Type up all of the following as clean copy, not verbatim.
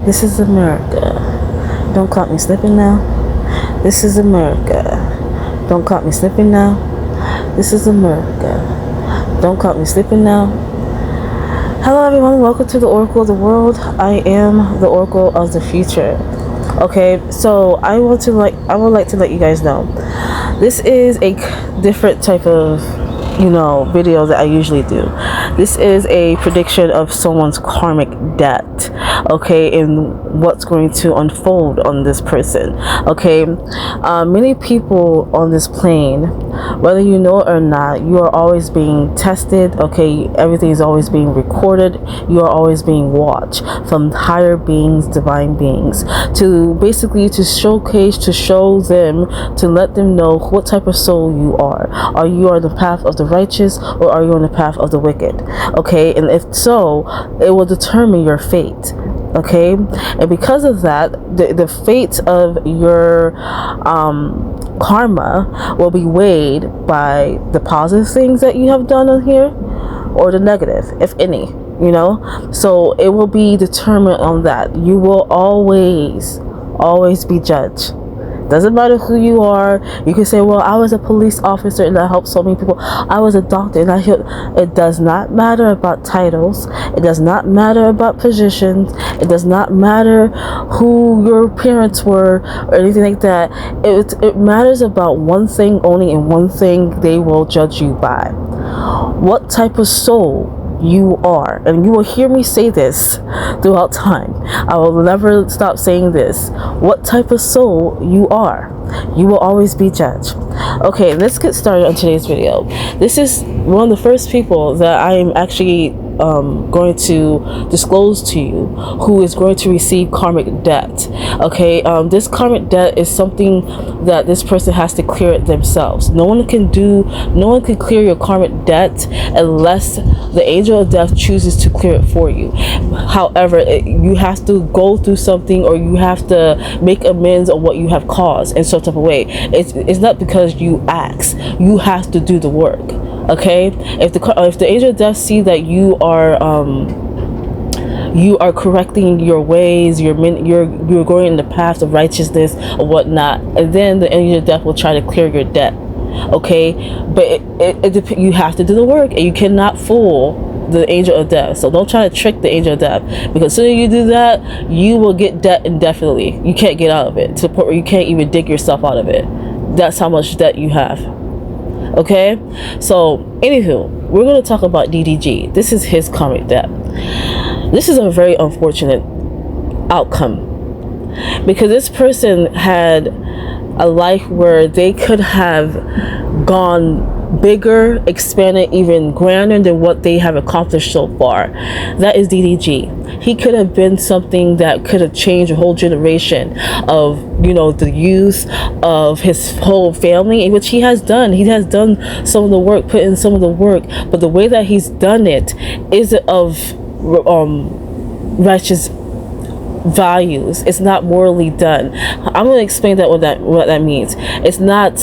This is America. Don't caught me slipping now. This is America. Don't caught me slipping now. This is America. Don't caught me slipping now. Hello everyone, welcome to the Oracle of the World. I am the Oracle of the Future. Okay, so I would like to let you guys know, this is a different type of video that I usually do. This is a prediction of someone's karmic debt, okay, and what's going to unfold on this person. Okay, many people on this plane, whether you know it or not, you are always being tested. Okay, everything is always being recorded. You are always being watched from higher beings, divine beings, to basically to showcase, to show them, to let them know what type of soul you are. Are you on the path of the righteous, or are you on the path of the wicked? Okay, and if so, it will determine your fate. Okay, and because of that, the fate of your karma will be weighed by the positive things that you have done on here, or the negative, if any. So it will be determined on that. You will always be judged. Doesn't matter who you are. You can say, well, I was a police officer and I helped so many people. I was a doctor and I helped. It does not matter about titles. It does not matter about positions. It does not matter who your parents were or anything like that. It matters about one thing only, and one thing they will judge you by: what type of soul you are. And you will hear me say this throughout time. I will never stop saying this. What type of soul you are, you will always be judged. Okay, let's get started on today's video. This is one of the first people that I am actually going to disclose to you who is going to receive karmic debt. Okay, this karmic debt is something that this person has to clear it themselves. No one can clear your karmic debt unless the angel of death chooses to clear it for you. However, you have to go through something, or you have to make amends on what you have caused in some type of way. It's not because you ask. You have to do the work. Okay, if the angel of death see that you are correcting your ways, you're going in the path of righteousness or whatnot, and then the angel of death will try to clear your debt. Okay, but you have to do the work, and you cannot fool the angel of death. So don't try to trick the angel of death, because as soon as you do that, you will get debt indefinitely. You can't get out of it, to the point where you can't even dig yourself out of it. That's how much debt you have. Okay, so anywho, we're going to talk about DDG. This is his karmic debt. This is a very unfortunate outcome, because this person had a life where they could have gone bigger, expanded even grander than what they have accomplished so far. That is DDG. He could have been something that could have changed a whole generation of the youth, of his whole family, which he has done. He has done some of the work, put in some of the work, but the way that he's done it is of righteous values. It's not morally done. I'm going to explain that what that means. It's not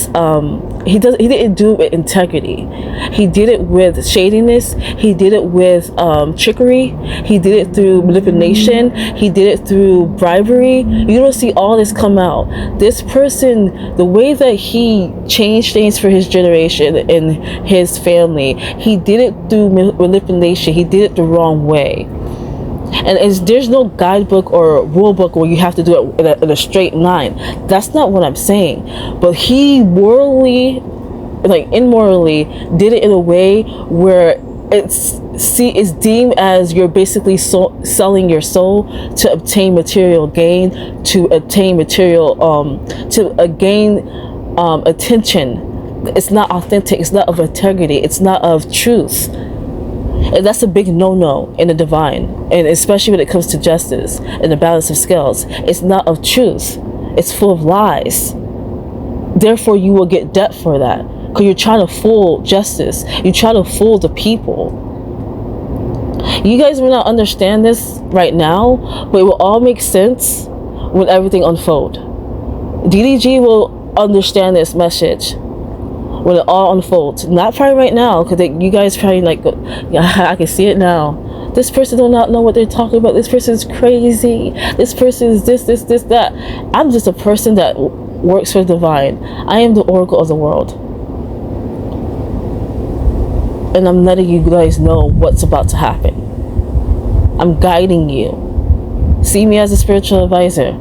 he didn't do it with integrity. He did it with shadiness. He did it with trickery. He did it through manipulation. He did it through bribery. You don't see all this come out. This person, the way that he changed things for his generation and his family, he did it through manipulation. He did it the wrong way. And there's no guidebook or rule book where you have to do it in a straight line. That's not what I'm saying. But he immorally did it in a way where it's deemed as you're basically selling your soul to obtain material gain, to obtain material to gain attention. It's not authentic. It's not of integrity. It's not of truth. And that's a big no-no in the divine, and especially when it comes to justice and the balance of scales. It's not of truth. It's full of lies. Therefore, you will get debt for that, because you're trying to fool justice. You're trying to fool the people. You guys will not understand this right now, but it will all make sense when everything unfolds. DDG will understand this message when it all unfolds. Not probably right now, because you guys probably yeah, I can see it now. This person do not know what they're talking about. This person is crazy. This person is this, that. I'm just a person that works for the divine. I am the oracle of the world. And I'm letting you guys know what's about to happen. I'm guiding you. See me as a spiritual advisor.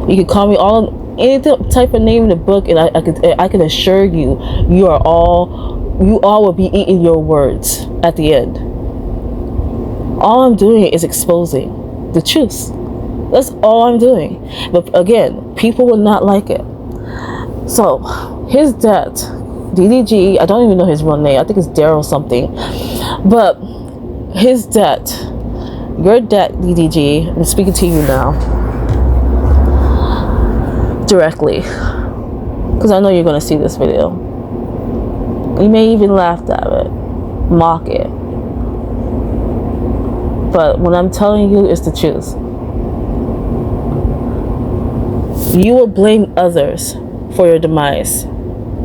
You can call me any type of name in the book, and I can assure you, you all will be eating your words at the end. All I'm doing is exposing the truth. That's all I'm doing. But again, people will not like it. So his debt, DDG, I don't even know his real name. I think it's Daryl something. But his debt, your debt, DDG, I'm speaking to you now directly, because I know you're going to see this video. You may even laugh at it, mock it. But what I'm telling you is the truth. You will blame others for your demise.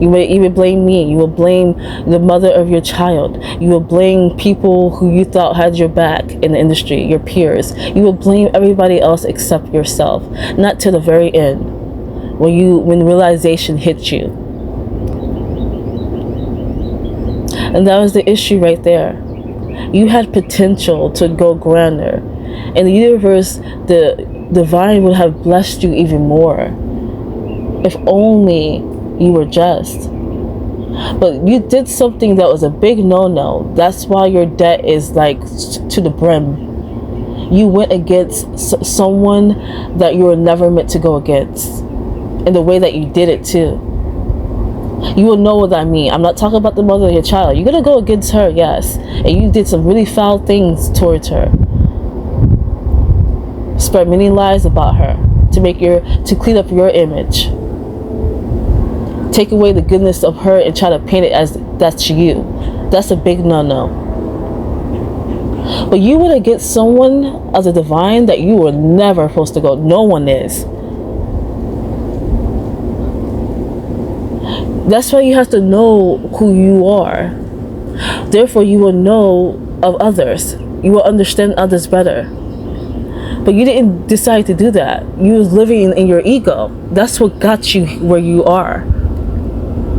You will even blame me. You will blame the mother of your child. You will blame people who you thought had your back in the industry, your peers. You will blame everybody else except yourself. Not to the very end, when realization hits you. And that was the issue right there. You had potential to go grander. In the universe, the divine would have blessed you even more if only you were just. But you did something that was a big no-no. That's why your debt is like to the brim. You went against someone that you were never meant to go against, in the way that you did it too. You will know what I mean. I'm not talking about the mother of your child. You're gonna go against her, yes, and you did some really foul things towards her. Spread many lies about her to clean up your image. Take away the goodness of her and try to paint it as that's you. That's a big no-no. But you went against someone of the divine that you were never supposed to go. No one is. That's why you have to know who you are. Therefore, you will know of others. You will understand others better. But you didn't decide to do that. You was living in your ego. That's what got you where you are.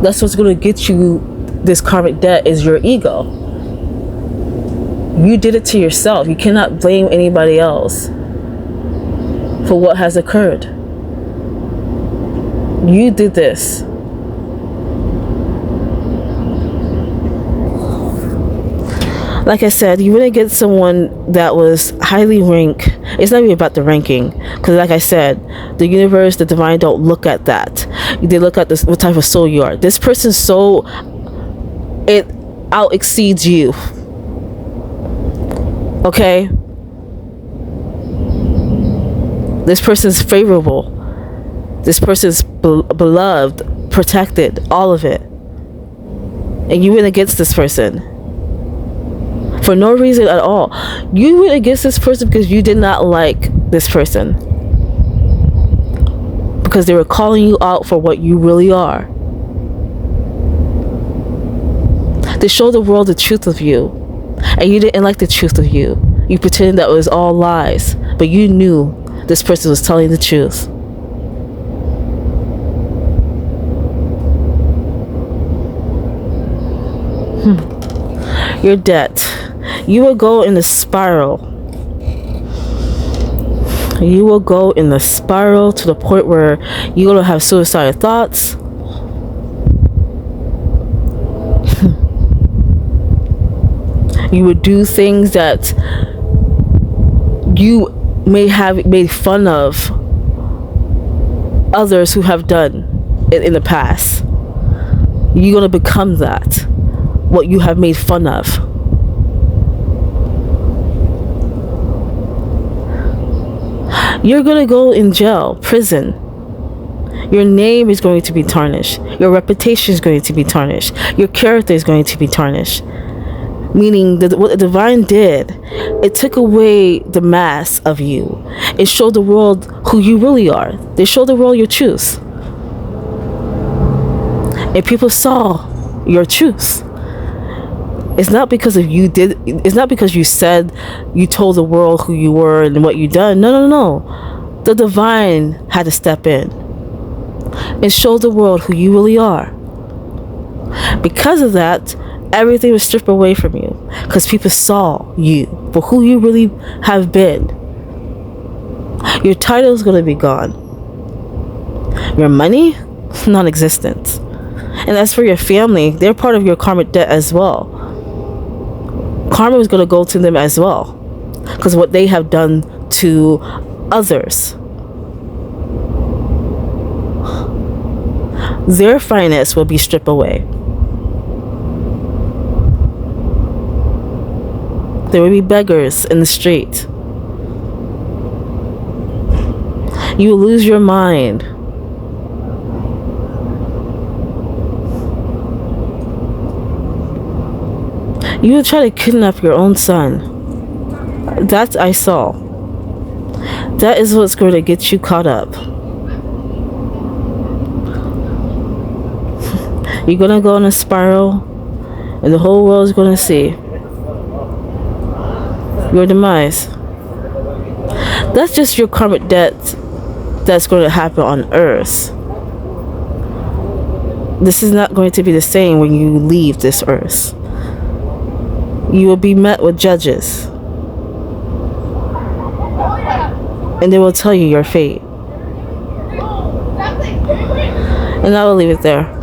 That's what's going to get you this karmic debt, is your ego. You did it to yourself. You cannot blame anybody else for what has occurred. You did this. Like I said, you wouldn't get someone that was highly ranked. It's not even about the ranking, because like I said, the universe, the divine don't look at that. They look at this, what type of soul you are. This person's soul, it out exceeds you. Okay? This person's favorable. This person's beloved, protected, all of it. And you went against this person for no reason at all. You went against this person because you did not like this person, because they were calling you out for what you really are. They showed the world the truth of you, and you didn't like the truth of you. You pretended that it was all lies, but you knew this person was telling the truth. Your debt. You will go in a spiral. You will go in the spiral to the point where you're going to have suicidal thoughts. You would do things that you may have made fun of others who have done it in the past. You're going to become that, what you have made fun of. You're going to go in jail, prison. Your name is going to be tarnished. Your reputation is going to be tarnished. Your character is going to be tarnished. Meaning that what the divine did, it took away the mask of you. It showed the world who you really are. They showed the world your truth. And people saw your truth. It's not because of you did. It's not because you said, you told the world who you were and what you done. No, no, no. The divine had to step in and show the world who you really are. Because of that, everything was stripped away from you, because people saw you for who you really have been. Your title is going to be gone. Your money, non-existent. And as for your family, they're part of your karmic debt as well. Karma is going to go to them as well, because what they have done to others. Their finance will be stripped away. There will be beggars in the street. You will lose your mind. You will try to kidnap your own son. That I saw. That is what's going to get you caught up. You're going to go on a spiral, and the whole world is going to see your demise. That's just your karmic debt that's going to happen on Earth. This is not going to be the same when you leave this Earth. You will be met with judges, and they will tell you your fate. And I will leave it there.